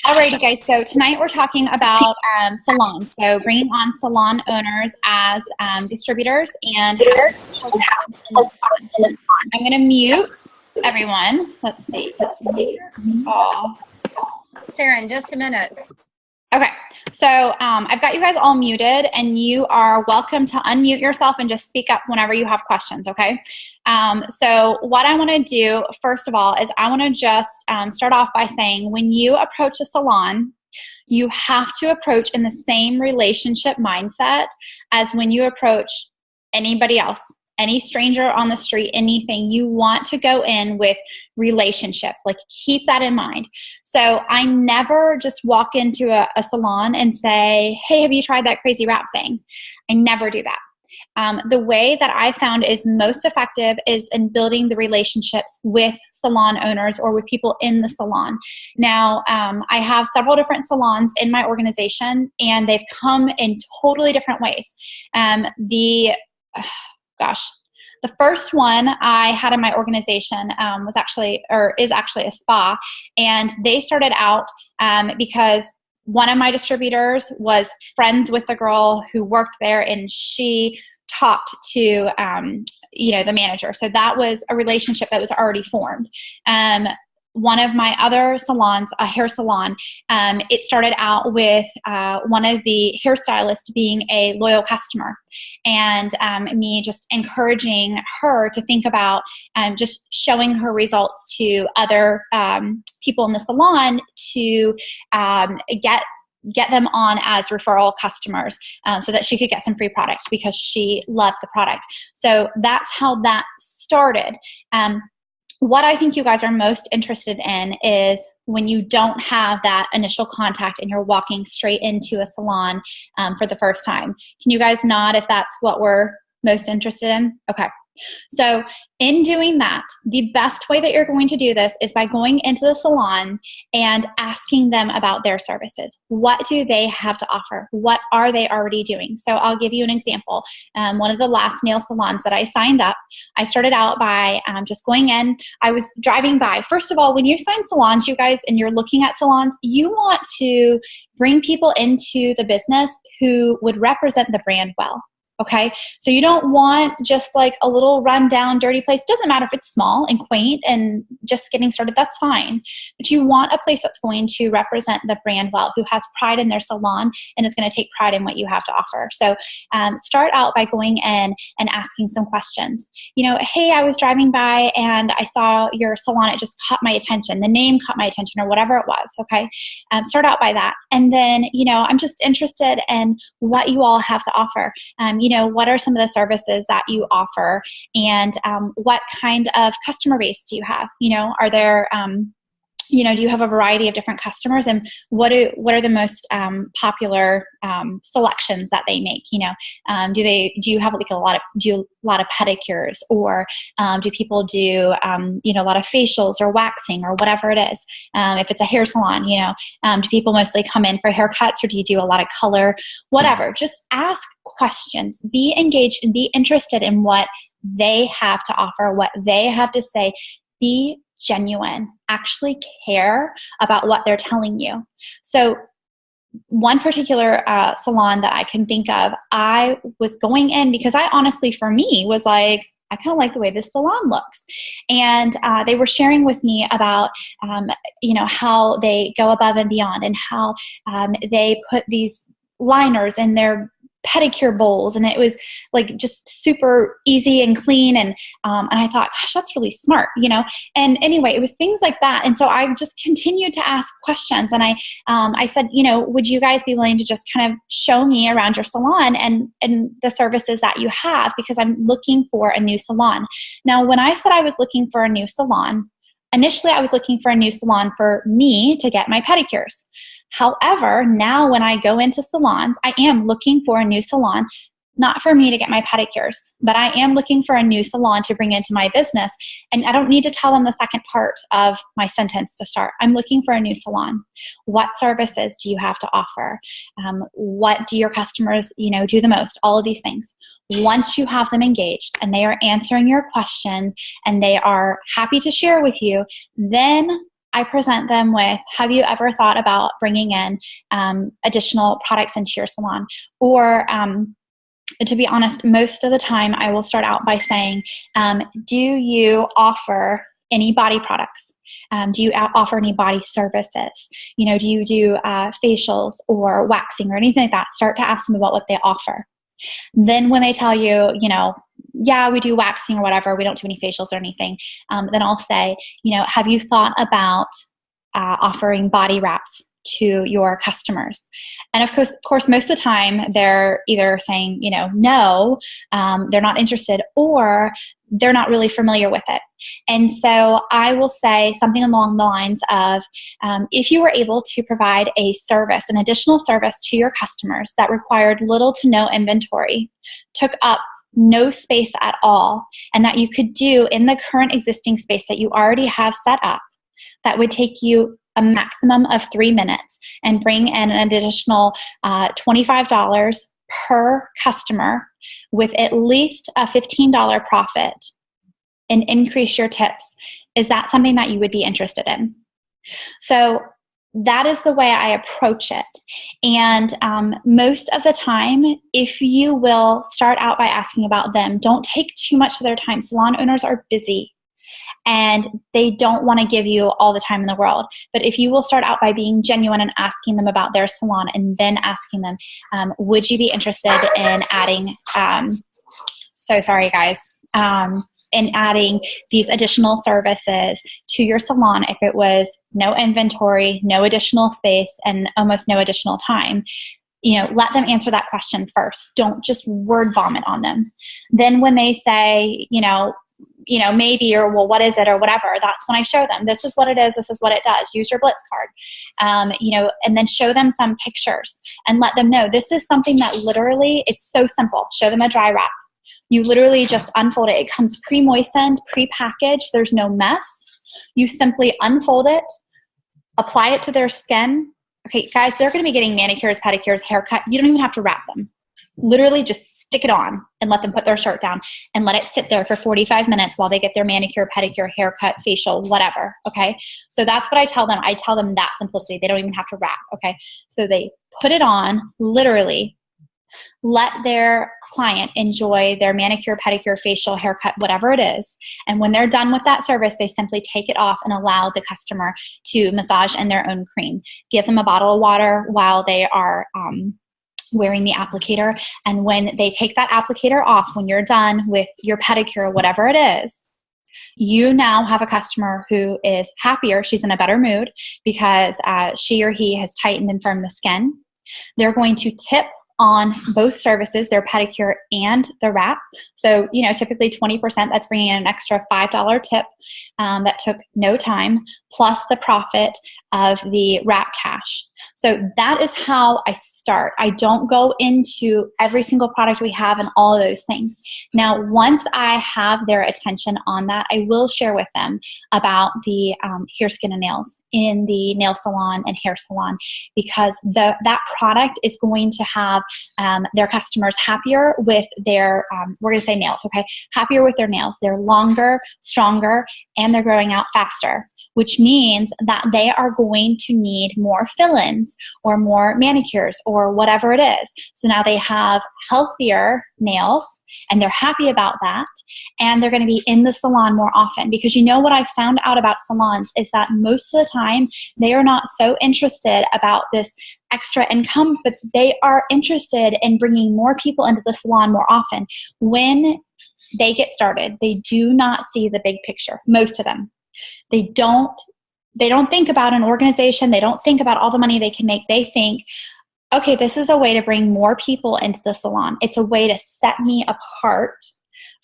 Alrighty, guys. So tonight we're talking about salons. So bringing on salon owners as distributors and how to in the salon. I'm going to mute everyone. Let's see. Mute all. Sarah, in just a minute. Okay. So I've got you guys all muted, and you are welcome to unmute yourself and just speak up whenever you have questions, okay? So what I want to do, first of all, is I want to just start off by saying when you approach a salon, you have to approach in the same relationship mindset as when you approach anybody else. Any stranger on the street, anything, you want to go in with relationship. Like, keep that in mind. So I never just walk into a salon and say, hey, have you tried that crazy wrap thing? I never do that. The way that I found is most effective is in building the relationships with salon owners or with people in the salon. Now, I have several different salons in my organization, and they've come in totally different ways. The first one I had in my organization is actually a spa, and they started out because one of my distributors was friends with the girl who worked there, and she talked to the manager. So that was a relationship that was already formed. One of my other salons, a hair salon, it started out with one of the hairstylists being a loyal customer, and me just encouraging her to think about just showing her results to other people in the salon to get them on as referral customers so that she could get some free products because she loved the product. So that's how that started. What I think you guys are most interested in is when you don't have that initial contact and you're walking straight into a salon for the first time. Can you guys nod if that's what we're most interested in? Okay. So in doing that, the best way that you're going to do this is by going into the salon and asking them about their services. What do they have to offer? What are they already doing? So I'll give you an example. One of the last nail salons that I signed up, I started out by just going in. I was driving by. First of all, when you sign salons, you guys, and you're looking at salons, you want to bring people into the business who would represent the brand well. Okay, so you don't want just like a little rundown, dirty place. Doesn't matter if it's small and quaint and just getting started, that's fine. But you want a place that's going to represent the brand well, who has pride in their salon and is going to take pride in what you have to offer. So start out by going in and asking some questions. You know, hey, I was driving by and I saw your salon. It just caught my attention. The name caught my attention, or whatever it was. Okay, start out by that. And then, I'm just interested in what you all have to offer. What are some of the services that you offer, and what kind of customer base do you have? Are there, do you have a variety of different customers, and what are the most popular selections that they make? Do you have like a lot of pedicures, or do people do a lot of facials or waxing or whatever it is? If it's a hair salon, do people mostly come in for haircuts, or do you do a lot of color? Whatever. Just ask questions. Be engaged and be interested in what they have to offer, what they have to say. Be genuine. Actually care about what they're telling you. So one particular salon that I can think of, I was going in because I honestly, for me, was like, I kind of like the way this salon looks. And they were sharing with me about, how they go above and beyond, and how they put these liners in their pedicure bowls, and it was like just super easy and clean, and I thought, gosh, that's really smart, and anyway, it was things like that. And so I just continued to ask questions, and I said, would you guys be willing to just kind of show me around your salon and the services that you have, because I'm looking for a new salon. Now, when I said I was looking for a new salon, initially I was looking for a new salon for me to get my pedicures. However, now when I go into salons, I am looking for a new salon, not for me to get my pedicures, but I am looking for a new salon to bring into my business. And I don't need to tell them the second part of my sentence to start. I'm looking for a new salon. What services do you have to offer? What do your customers, do the most? All of these things. Once you have them engaged and they are answering your questions and they are happy to share with you, then I present them with, have you ever thought about bringing in additional products into your salon? Or to be honest, most of the time I will start out by saying, do you offer any body products? Do you offer any body services? Do you do facials or waxing or anything like that? Start to ask them about what they offer. Then when they tell you, yeah, we do waxing or whatever, we don't do any facials or anything, then I'll say, have you thought about offering body wraps to your customers? And of course, most of the time they're either saying, no, they're not interested, or they're not really familiar with it. And so I will say something along the lines of, if you were able to provide a service, an additional service to your customers that required little to no inventory, took up no space at all, and that you could do in the current existing space that you already have set up, that would take you a maximum of 3 minutes and bring in an additional $25 per customer with at least a $15 profit and increase your tips, is that something that you would be interested in? So that is the way I approach it. And most of the time, if you will start out by asking about them, don't take too much of their time. Salon owners are busy and they don't want to give you all the time in the world. But if you will start out by being genuine and asking them about their salon, and then asking them, would you be interested in adding, so sorry guys, in adding these additional services to your salon if it was no inventory, no additional space, and almost no additional time. Let them answer that question first. Don't just word vomit on them. Then when they say, maybe, or well, what is it, or whatever, that's when I show them, this is what it is, this is what it does. Use your Blitz card, and then show them some pictures and let them know this is something that literally, it's so simple. Show them a dry wrap. You literally just unfold it. It comes pre-moistened, pre-packaged. There's no mess. You simply unfold it, apply it to their skin. Okay, guys, they're going to be getting manicures, pedicures, haircut. You don't even have to wrap them. Literally just stick it on and let them put their shirt down and let it sit there for 45 minutes while they get their manicure, pedicure, haircut, facial, whatever. Okay. So that's what I tell them. I tell them that simplicity. They don't even have to wrap. Okay. So they put it on, literally let their client enjoy their manicure, pedicure, facial, haircut, whatever it is. And when they're done with that service, they simply take it off and allow the customer to massage in their own cream. Give them a bottle of water while they are, wearing the applicator. And when they take that applicator off, when you're done with your pedicure, whatever it is, you now have a customer who is happier. She's in a better mood because she or he has tightened and firmed the skin. They're going to tip on both services, their pedicure and the wrap. So, typically 20%, that's bringing in an extra $5 tip that took no time, plus the profit of the wrap cash. So that is how I start. I don't go into every single product we have and all of those things. Now, once I have their attention on that, I will share with them about the hair, skin, and nails in the nail salon and hair salon, because that product is going to have their customers happier with their, we're going to say nails, okay? Happier with their nails. They're longer, stronger, and they're growing out faster, which means that they are going to need more fill-ins or more manicures or whatever it is. So now they have healthier nails and they're happy about that, and they're going to be in the salon more often. Because what I found out about salons is that most of the time they are not so interested about this extra income, but they are interested in bringing more people into the salon more often. When they get started, they do not see the big picture, most of them. They don't think about an organization. They don't think about all the money they can make. They think, okay, this is a way to bring more people into the salon. It's a way to set me apart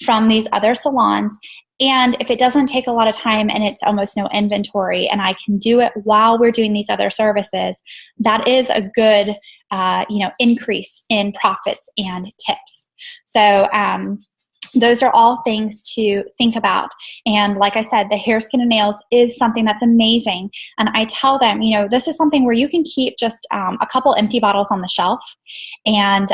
from these other salons. And if it doesn't take a lot of time and it's almost no inventory and I can do it while we're doing these other services, that is a good, increase in profits and tips. So, those are all things to think about. And like I said, the hair, skin, and nails is something that's amazing. And I tell them, this is something where you can keep just a couple empty bottles on the shelf, and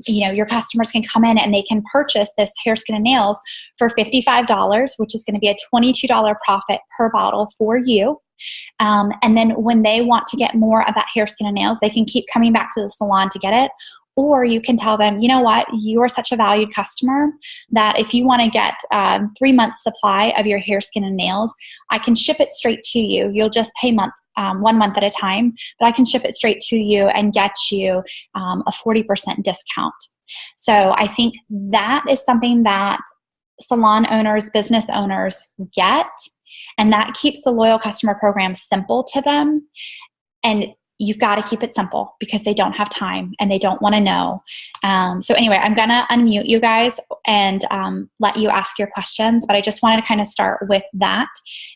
your customers can come in and they can purchase this hair, skin, and nails for $55, which is going to be a $22 profit per bottle for you. And then when they want to get more of that hair, skin, and nails, they can keep coming back to the salon to get it. Or you can tell them, you know what, you are such a valued customer that if you want to get 3 months supply of your hair, skin, and nails, I can ship it straight to you. You'll just pay 1 month at a time, but I can ship it straight to you and get you a 40% discount. So I think that is something that salon owners, business owners get, and that keeps the loyal customer program simple to them. And you've got to keep it simple because they don't have time and they don't want to know. So anyway, I'm going to unmute you guys and let you ask your questions, but I just wanted to kind of start with that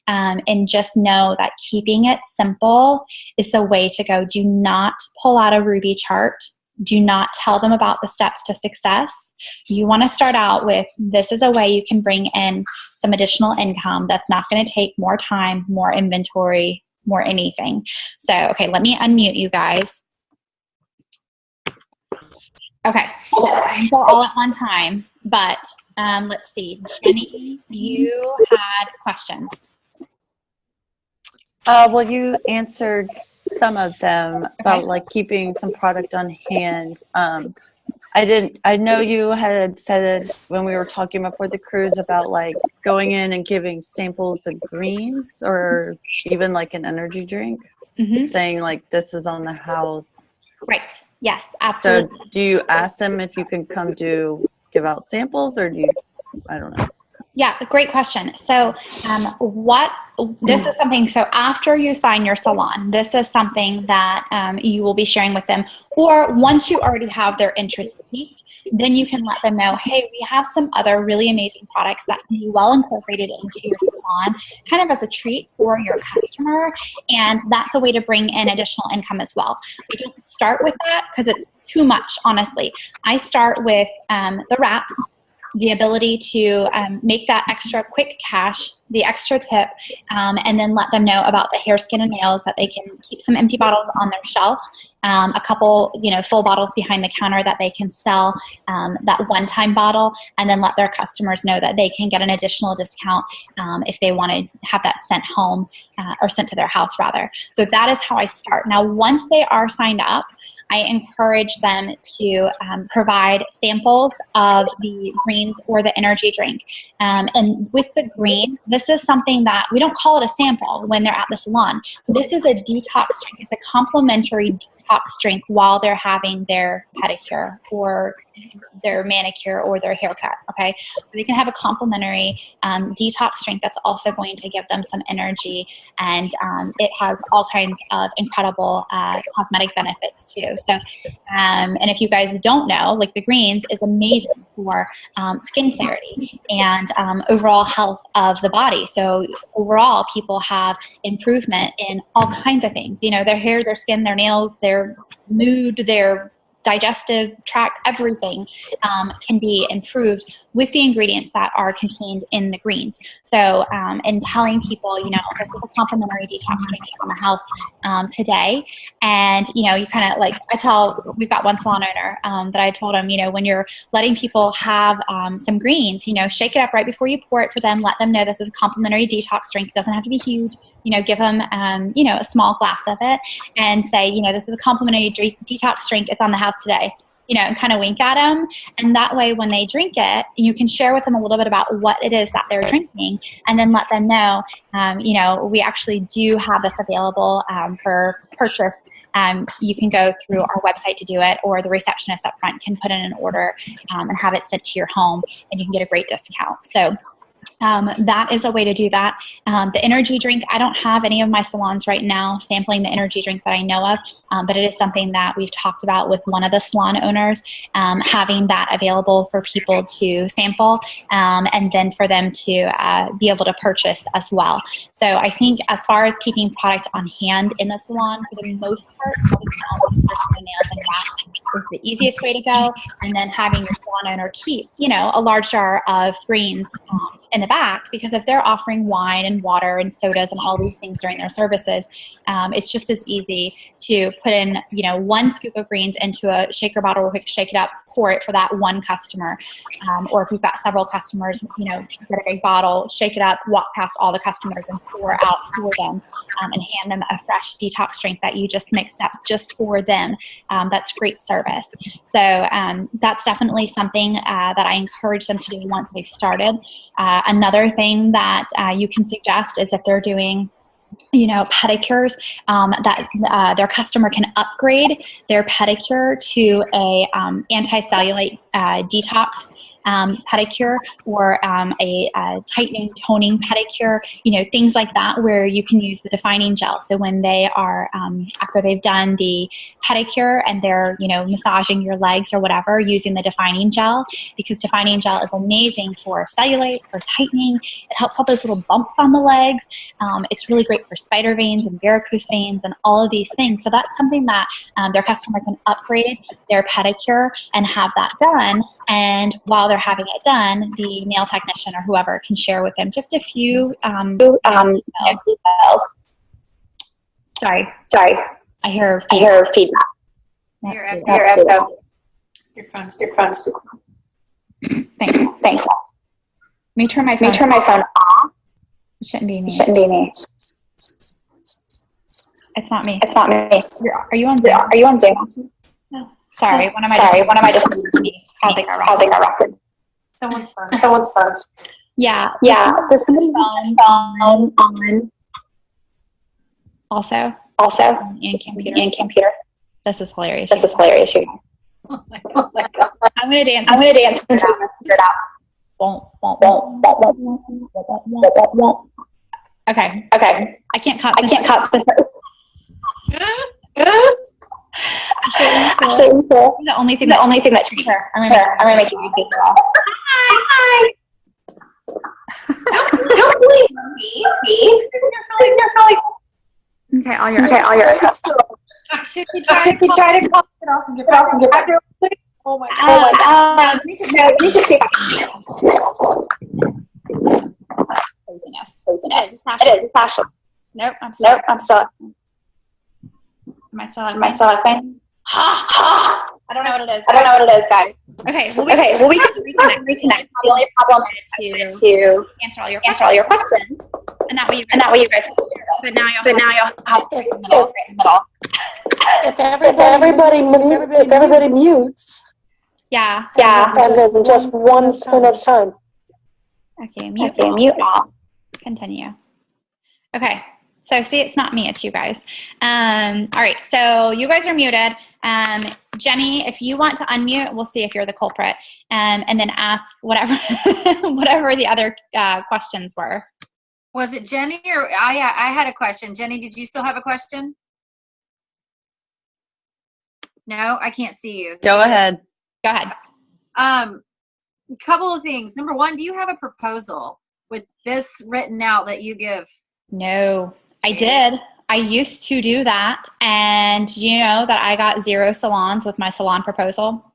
and just know that keeping it simple is the way to go. Do not pull out a Ruby chart. Do not tell them about the steps to success. You want to start out with, this is a way you can bring in some additional income that's not going to take more time, more inventory, more anything. So, okay, let me unmute you guys. Okay, go all at one time, but let's see. Jenny, you had questions. Well, you answered some of them about like keeping some product on hand. I know you had said when we were talking before the cruise about like going in and giving samples of greens or even like an energy drink, saying like this is on the house. Right. Yes, absolutely. So do you ask them if you can come give out samples, or do you, I don't know. Yeah, great question. So this is something, so after you sign your salon, this is something that you will be sharing with them. Or once you already have their interest peaked, then you can let them know, hey, we have some other really amazing products that can be well incorporated into your salon, kind of as a treat for your customer. And that's a way to bring in additional income as well. I don't start with that because it's too much, honestly. I start with the wraps, the ability to make that extra quick cash, the extra tip, and then let them know about the hair, skin, and nails, that they can keep some empty bottles on their shelf, a couple, full bottles behind the counter that they can sell, that one-time bottle, and then let their customers know that they can get an additional discount if they want to have that sent home or sent to their house, rather. So that is how I start. Now, once they are signed up, I encourage them to provide samples of the greens or the energy drink. And with the green, this is something that we don't call it a sample when they're at the salon. This is a detox drink. It's a complimentary detox drink while they're having their pedicure or their manicure or their haircut, okay? So they can have a complimentary detox drink that's also going to give them some energy, and it has all kinds of incredible cosmetic benefits too. So, and if you guys don't know, like the greens is amazing for skin clarity and overall health of the body. So overall, people have improvement in all kinds of things, their hair, their skin, their nails, their mood, their digestive tract, everything can be improved with the ingredients that are contained in the greens. So in telling people, this is a complimentary detox drink on the house today. And, you kind of like, we've got one salon owner that I told him, when you're letting people have some greens, shake it up right before you pour it for them. Let them know this is a complimentary detox drink. It doesn't have to be huge. Give them, a small glass of it and say, this is a complimentary detox drink. It's on the house today, and kind of wink at them. And that way, when they drink it, you can share with them a little bit about what it is that they're drinking, and then let them know, we actually do have this available for purchase. You can go through our website to do it, or the receptionist up front can put in an order and have it sent to your home, and you can get a great discount. So that is a way to do that. The energy drink, I don't have any of my salons right now sampling the energy drink that I know of, but it is something that we've talked about with one of the salon owners, having that available for people to sample and then for them to be able to purchase as well. So I think as far as keeping product on hand in the salon, for the most part, starting out with personal nails and wax is the easiest way to go. And then having your salon salon owner keep, a large jar of greens in the back, because if they're offering wine and water and sodas and all these things during their services, it's just as easy to put in, 1 scoop of greens into a shaker bottle, quick shake it up, pour it for that one customer. Or if you've got several customers, get a big bottle, shake it up, walk past all the customers and pour out for them, and hand them a fresh detox drink that you just mixed up just for them. That's great service. So that's definitely something that I encourage them to do once they've started. Another thing that you can suggest is if they're doing pedicures, that their customer can upgrade their pedicure to a anti-cellulite detox pedicure, or a tightening, toning pedicure, things like that, where you can use the defining gel. So when they are, after they've done the pedicure and they're, massaging your legs or whatever, using the defining gel, because defining gel is amazing for cellulite, for tightening. It helps all those little bumps on the legs. It's really great for spider veins and varicose veins and all of these things. So that's something that their customer can upgrade their pedicure and have that done. And while they're having it done, the nail technician or whoever can share with them just a few details. Sorry. I hear feedback. Your echo. Your phone's too close. Thanks. Let me turn my phone off. It shouldn't be me. It's not me. Are you on Zoom? No. Sorry. One of my just causing our record. Someone's phone. Yeah. Does somebody phone on? Also. And computer. This is hilarious. Oh my God. I'm gonna dance until we figure it out. Won't. Okay. I can't concentrate. Actually, the only thing that changed. I'm gonna make you repeat it all. Hi. Don't believe me. You're probably. Okay, all your Should we try to call it off and get back real quick? Oh my God. No, let me just see. Craziness. It is Ashley. Nope, I'm still. Am I still laughing? I don't know what it is. Guys. Okay, well, we can reconnect. The only problem is to answer all your questions. And that way you guys can hear. But now you'll have to in the middle. If everybody mutes, Yeah. and then just one turn at a time. Okay, mute all. Continue. Okay. So see, it's not me, it's you guys. All right, so you guys are muted. Jenny, if you want to unmute, we'll see if you're the culprit, and then ask whatever the other questions were. Was it Jenny or I had a question. Jenny, did you still have a question? No, I can't see you. Go ahead. Couple of things. Number one, do you have a proposal with this written out that you give? No, I did. I used to do that. And you know that I got 0 salons with my salon proposal?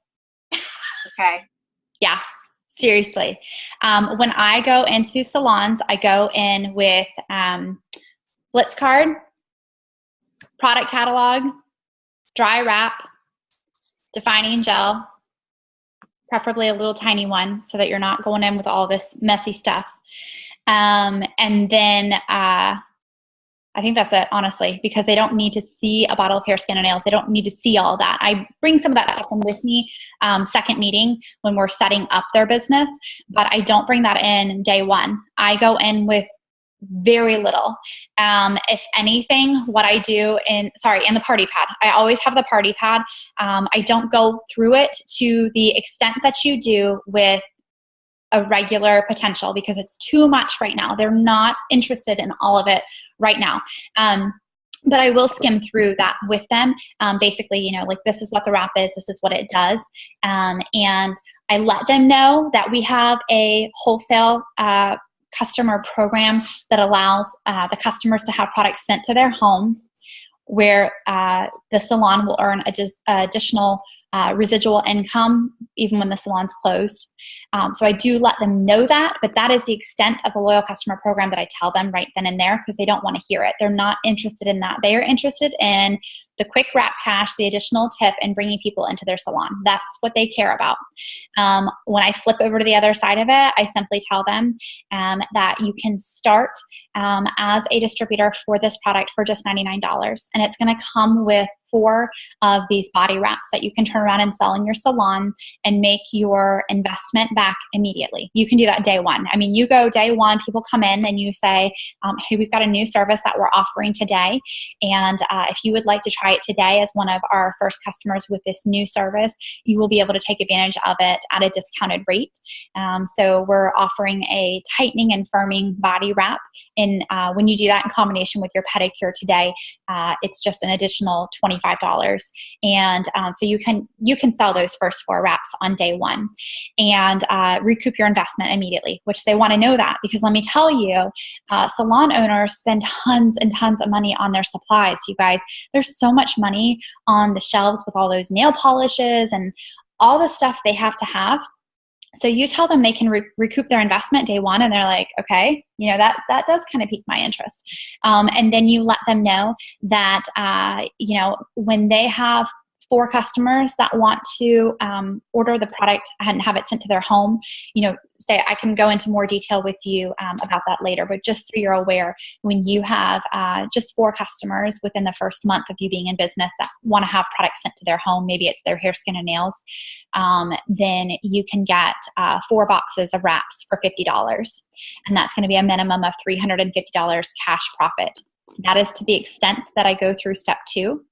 Okay. Yeah, seriously. When I go into salons, I go in with Blitz card, product catalog, dry wrap, defining gel, preferably a little tiny one so that you're not going in with all this messy stuff. And then I think that's it, honestly, because they don't need to see a bottle of hair, skin, and nails. They don't need to see all that. I bring some of that stuff in with me second meeting when we're setting up their business, but I don't bring that in day one. I go in with very little. If anything, what I do in the party pad. I always have the party pad. I don't go through it to the extent that you do with a regular potential because it's too much right now. They're not interested in all of it right now. But I will skim through that with them. Basically, like this is what the wrap is, this is what it does. And I let them know that we have a wholesale customer program that allows the customers to have products sent to their home where the salon will earn additional residual income even when the salon's closed. So I do let them know that, but that is the extent of the loyal customer program that I tell them right then and there, because they don't want to hear it. They're not interested in that. They are interested in the quick wrap cash, the additional tip, and bringing people into their salon. That's what they care about. When I flip over to the other side of it, I simply tell them that you can start as a distributor for this product for just $99. And it's going to come with 4 of these body wraps that you can turn around and sell in your salon and make your investment back immediately. You can do that day one. I mean, you go day one, people come in and you say, hey, we've got a new service that we're offering today. And if you would like to try it today as one of our first customers with this new service, you will be able to take advantage of it at a discounted rate. So we're offering a tightening and firming body wrap. And when you do that in combination with your pedicure today, it's just an additional $25. And so you can sell those first 4 wraps on day one and recoup your investment immediately, which they want to know that, because let me tell you, salon owners spend tons and tons of money on their supplies. You guys, there's so much money on the shelves with all those nail polishes and all the stuff they have to have. So you tell them they can recoup their investment day one, and they're like, okay, that does kind of pique my interest. And then you let them know that, when they have 4 customers that want to order the product and have it sent to their home, say I can go into more detail with you about that later, but just so you're aware, when you have just 4 customers within the first month of you being in business that want to have products sent to their home, maybe it's their hair, skin, and nails, then you can get 4 boxes of wraps for $50. And that's going to be a minimum of $350 cash profit. That is to the extent that I go through step 2.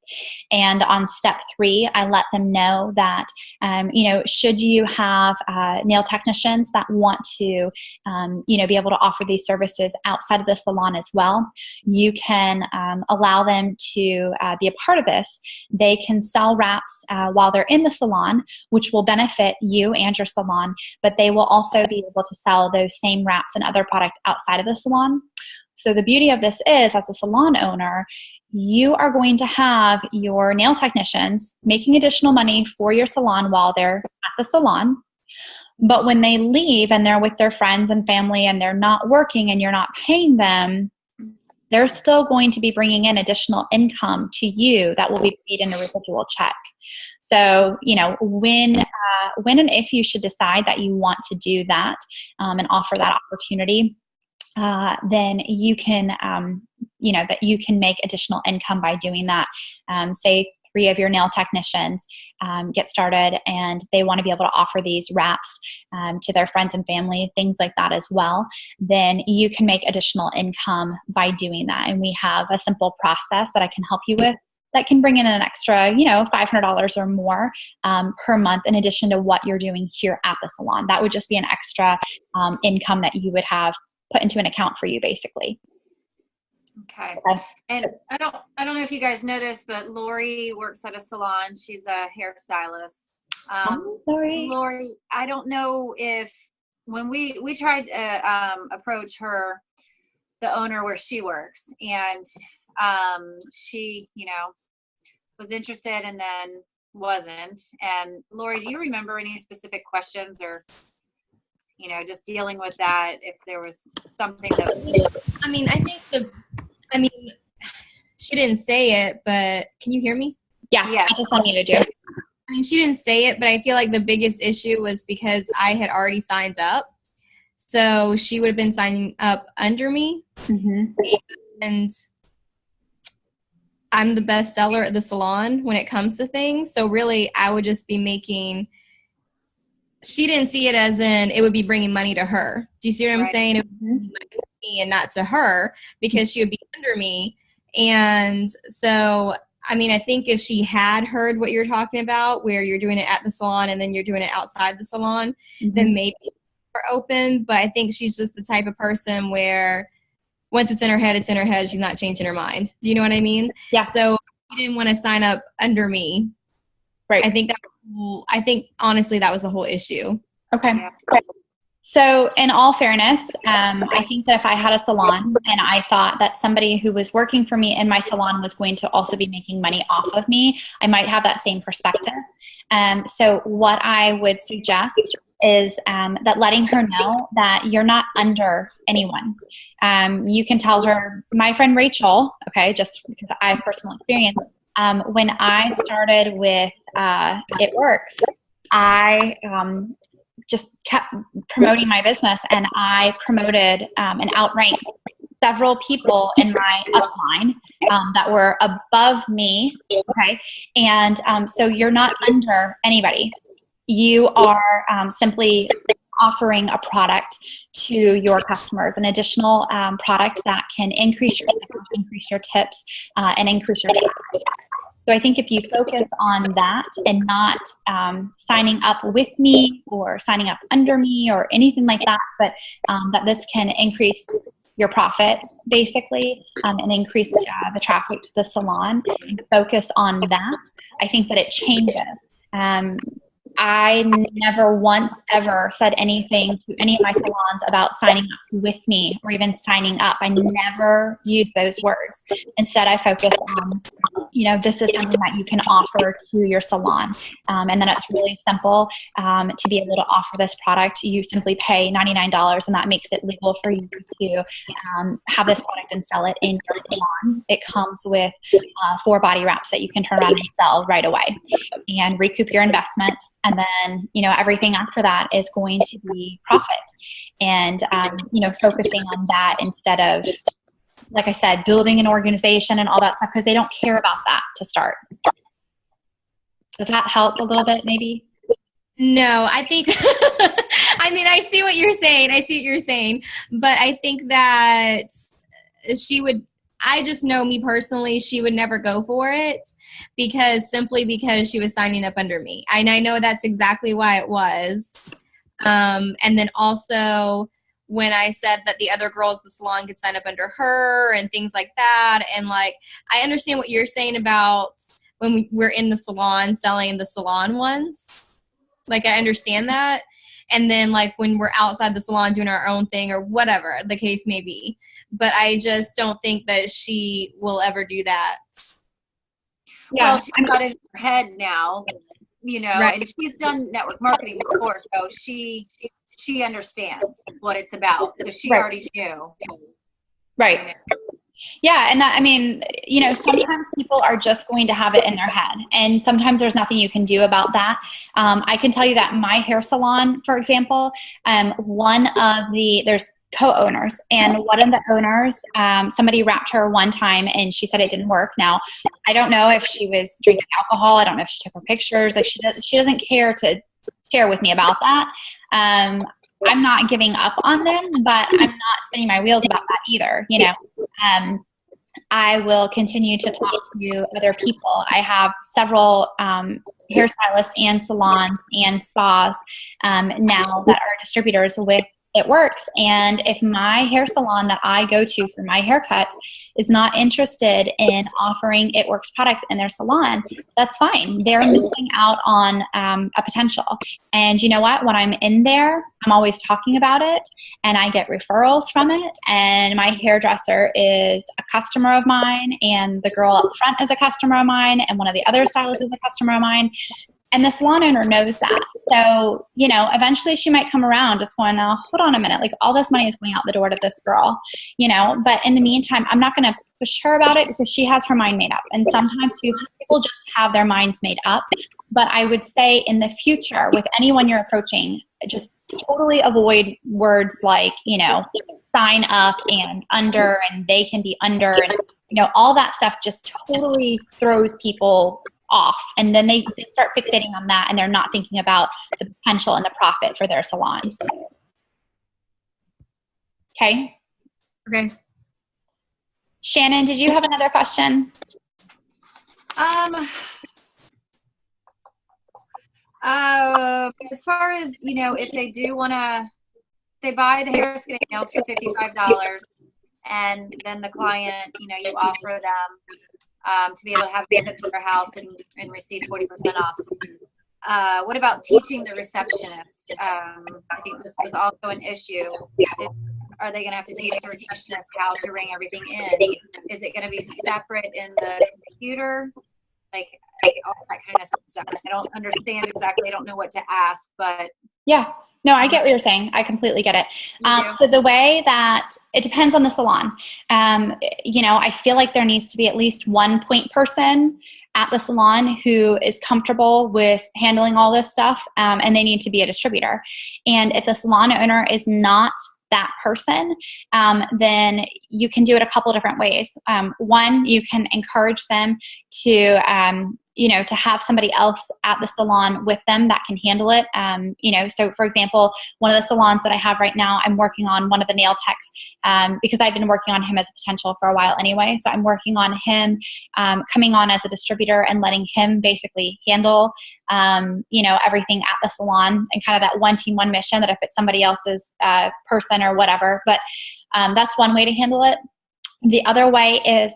And on step 3, I let them know that, should you have nail technicians that want to, be able to offer these services outside of the salon as well, you can allow them to be a part of this. They can sell wraps while they're in the salon, which will benefit you and your salon, but they will also be able to sell those same wraps and other product outside of the salon. So the beauty of this is, as a salon owner, you are going to have your nail technicians making additional money for your salon while they're at the salon. But when they leave and they're with their friends and family and they're not working and you're not paying them, they're still going to be bringing in additional income to you that will be paid in a residual check. So, when and if you should decide that you want to do that and offer that opportunity, then you can, that you can make additional income by doing that. Say 3 of your nail technicians get started and they want to be able to offer these wraps to their friends and family, things like that as well, then you can make additional income by doing that. And we have a simple process that I can help you with that can bring in an extra, $500 or more per month in addition to what you're doing here at the salon. That would just be an extra income that you would have put into an account for you, basically. Okay. And I don't know if you guys noticed, but Lori works at a salon. She's a hairstylist. Lori, I don't know if when we tried to approach her, the owner where she works, and she, was interested and then wasn't. And Lori, do you remember any specific questions or just dealing with that, if there was something that she didn't say it, but can you hear me? Yeah. I just unmuted you. She didn't say it, but I feel like the biggest issue was because I had already signed up. So she would have been signing up under me. Mm-hmm. And I'm the best seller at the salon when it comes to things. So really, I would just be making... She didn't see it as in it would be bringing money to her. Do you see what I'm saying? It would be money to me and not to her, because she would be under me. And so, I think if she had heard what you're talking about, where you're doing it at the salon and then you're doing it outside the salon, then maybe we're open. But I think she's just the type of person where once it's in her head, it's in her head. She's not changing her mind. Do you know what I mean? Yeah. So she didn't want to sign up under me. Right. I think honestly that was the whole issue. Okay. Yeah. So, in all fairness, I think that if I had a salon and I thought that somebody who was working for me in my salon was going to also be making money off of me, I might have that same perspective. So, what I would suggest is that letting her know that you're not under anyone. You can tell her, my friend Rachel, okay, just because I have personal experience, when I started with It Works, I just kept promoting my business, and I promoted and outranked several people in my upline that were above me. Okay. And so you're not under anybody. You are simply offering a product to your customers, an additional product that can increase your sales, increase your tips, and increase your traffic. So I think if you focus on that and not signing up with me or signing up under me or anything like that, but that this can increase your profit basically and increase the traffic to the salon, and focus on that, I think that it changes. I never once ever said anything to any of my salons about signing up with me or even signing up. I never use those words. Instead, I focus on, this is something that you can offer to your salon. And then it's really simple to be able to offer this product. You simply pay $99, and that makes it legal for you to have this product and sell it in your salon. It comes with 4 body wraps that you can turn around and sell right away and recoup your investment. And then, everything after that is going to be profit. And, focusing on that instead of, like I said, building an organization and all that stuff, because they don't care about that to start. Does that help a little bit, maybe? No, I think, I see what you're saying. But I think that I just know me personally, she would never go for it because she was signing up under me. And I know that's exactly why it was. And then also when I said that the other girls in the salon could sign up under her and things like that. And I understand what you're saying about when we're in the salon selling the salon ones. I understand that. And then when we're outside the salon doing our own thing or whatever the case may be. But I just don't think that she will ever do that. Yeah, well, she's got it in her head now, right. And she's done network marketing before, so she understands what it's about. So she already knew. Right. Yeah. And that, sometimes people are just going to have it in their head, and sometimes there's nothing you can do about that. I can tell you that my hair salon, for example, there's co-owners, and one of the owners, somebody wrapped her one time and she said it didn't work. Now, I don't know if she was drinking alcohol. I don't know if she took her pictures. She doesn't care to share with me about that. I'm not giving up on them, but I'm not spinning my wheels about that either. I will continue to talk to other people. I have several hairstylists and salons and spas now that are distributors with It Works. And if my hair salon that I go to for my haircuts is not interested in offering It Works products in their salon, that's fine. They're missing out on a potential. And you know what? When I'm in there, I'm always talking about it, and I get referrals from it. And my hairdresser is a customer of mine, and the girl up front is a customer of mine, and one of the other stylists is a customer of mine. And the salon owner knows that. So, eventually she might come around just going, oh, hold on a minute. All this money is going out the door to this girl, but in the meantime, I'm not going to push her about it because she has her mind made up. And sometimes people just have their minds made up. But I would say in the future, with anyone you're approaching, just totally avoid words like, sign up and under, and they can be under, and, all that stuff just totally throws people off, and then they start fixating on that, and they're not thinking about the potential and the profit for their salons. Okay. Shannon, did you have another question? As far as if they do they buy the hair skin nails for $55, and then the client, you offer them to be able to have it to their house and receive 40% off. what about teaching the receptionist? I think this was also an issue. Are they going to have to teach the receptionist how to ring everything in? Is it going to be separate in the computer? Like all that kind of stuff. I don't understand exactly. I don't know what to ask, but yeah. No, I get what you're saying. I completely get it. So the way that it depends on the salon, I feel like there needs to be at least one point person at the salon who is comfortable with handling all this stuff, and they need to be a distributor. And if the salon owner is not that person, then you can do it a couple of different ways. One, you can encourage them to to have somebody else at the salon with them that can handle it. So for example, one of the salons that I have right now, I'm working on one of the nail techs, because I've been working on him as a potential for a while anyway. So I'm working on him coming on as a distributor and letting him basically handle, everything at the salon, and kind of that one team, one mission, that if it's somebody else's person or whatever. But that's one way to handle it. The other way is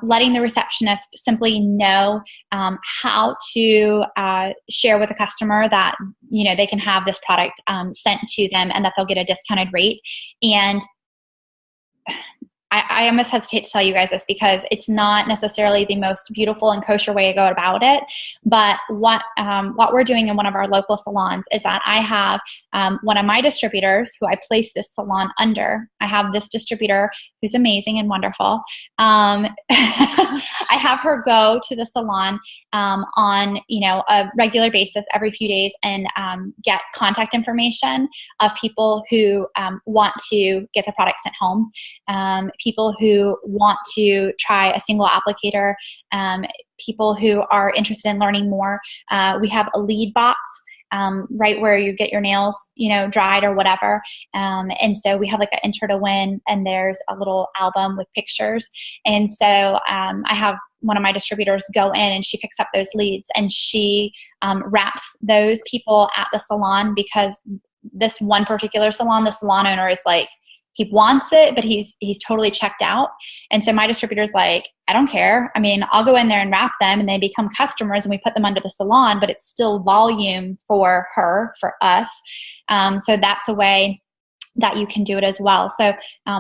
letting the receptionist simply know how to share with a customer that, they can have this product sent to them and that they'll get a discounted rate. And I almost hesitate to tell you guys this because it's not necessarily the most beautiful and kosher way to go about it. But what we're doing in one of our local salons is that I have one of my distributors who I place this salon under. I have this distributor who's amazing and wonderful. I have her go to the salon on a regular basis every few days and get contact information of people who want to get the product sent home. People who want to try a single applicator, people who are interested in learning more. We have a lead box right where you get your nails, dried or whatever. And so we have like an enter to win, and there's a little album with pictures. And so I have one of my distributors go in and she picks up those leads and she wraps those people at the salon, because this one particular salon, the salon owner is like, he wants it, but he's totally checked out. And so my distributor's like, I don't care. I mean, I'll go in there and wrap them and they become customers and we put them under the salon, but it's still volume for her, for us. So that's a way that you can do it as well. So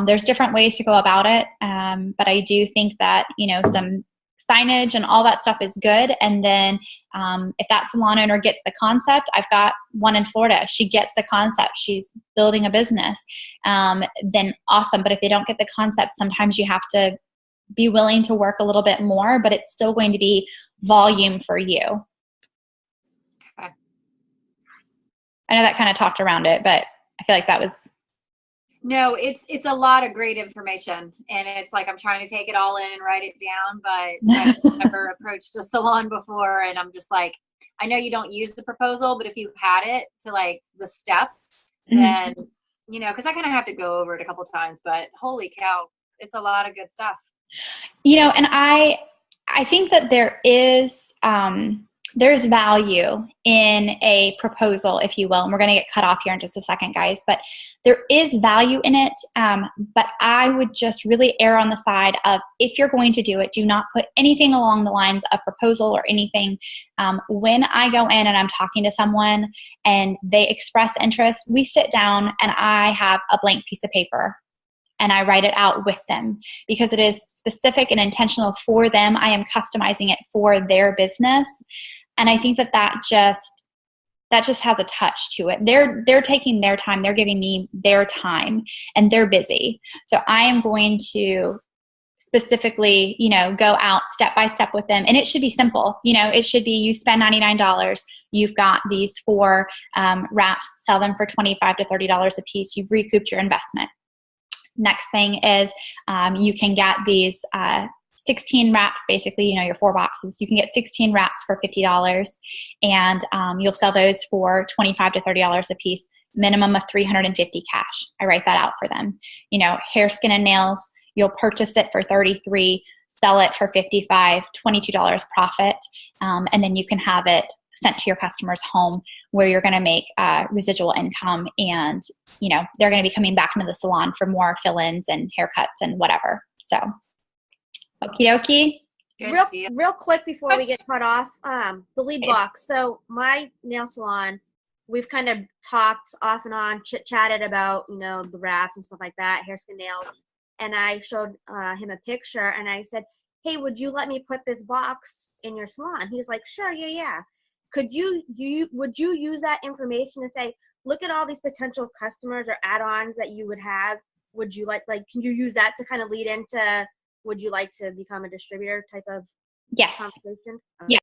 there's different ways to go about it. But I do think that, some signage and all that stuff is good. And then if that salon owner gets the concept, I've got one in Florida, she gets the concept, she's building a business, then awesome. But if they don't get the concept, sometimes you have to be willing to work a little bit more, but it's still going to be volume for you. Okay. I know that kind of talked around it, but I feel like that was... No, it's a lot of great information, and it's like I'm trying to take it all in and write it down, but I've never approached a salon before, and I'm just like, I know you don't use the proposal, but if you had it to like the steps, then because I kind of have to go over it a couple times, but holy cow, it's a lot of good stuff. And I think that there's value in a proposal, if you will, and we're going to get cut off here in just a second, guys, but there is value in it. But I would just really err on the side of, if you're going to do it, do not put anything along the lines of proposal or anything. When I go in and I'm talking to someone and they express interest, we sit down and I have a blank piece of paper and I write it out with them, because it is specific and intentional for them. I am customizing it for their business. And I think that just has a touch to it. They're taking their time. They're giving me their time, and they're busy. So I am going to specifically, go out step by step with them. And it should be simple. It should be, you spend $99. You've got these 4 wraps, sell them for $25 to $30 a piece. You've recouped your investment. Next thing is you can get these 16 wraps, basically, your 4 boxes. You can get 16 wraps for $50, and you'll sell those for $25 to $30 a piece, minimum of $350 cash. I write that out for them. Hair, skin, and nails, you'll purchase it for $33, sell it for $55, $22 profit, and then you can have it sent to your customer's home, where you're going to make residual income, and they're going to be coming back into the salon for more fill-ins and haircuts and whatever. So okie dokie. Good deal. Real quick before we get cut off, the lead box. So my nail salon, we've kind of talked off and on, chit-chatted about, the wraps and stuff like that, hair, skin, nails. And I showed him a picture and I said, hey, would you let me put this box in your salon? He's like, sure, yeah. Would you use that information to say, look at all these potential customers or add-ons that you would have? Would you like, can you use that to kind of lead into, would you like to become a distributor type of Yes. conversation? Yeah.